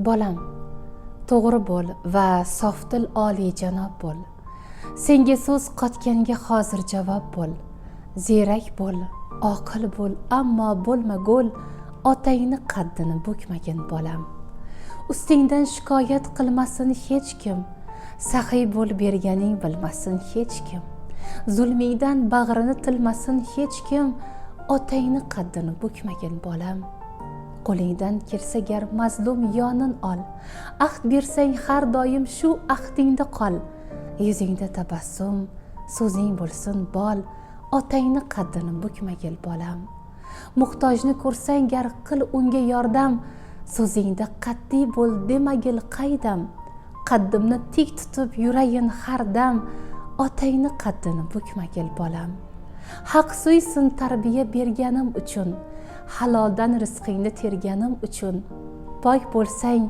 Bolam, to'g'ri bo'l va sofdil oliyjanob bo'l. Senga so'z qotganga hozir javob bo'l. Ziyrak bo'l, oqil bo'l, ammo bo'lma go'l. Otangni qaddini bukmagin bolam. Ustingdan shikoyat qilmasin hech kim. Saxiy bo'l, berganing bilmasin hech kim. Zulmingdan bag'rini tilmasin hech kim. Otangni qaddini bukmagin bolam. Qo'lingdan kelsa gar mazlum yonin ol. Ahd bersang har doim shu ahdingda qol. Yuzingda tabassum, so'zing bo'lsin bol. Otangni qaddini bukmagil bolam. Muhtojni ko'rsang gar qil unga yordam. So'zingda qat'iy bo'l, demagil qaydam. Qaddimni tik tutib yurayin har dam. Otangni qaddini bukmagil bolam. Haq suysin tarbiya berganim uchun, haloldan rizqingni terganim uchun. Pok bo'lsang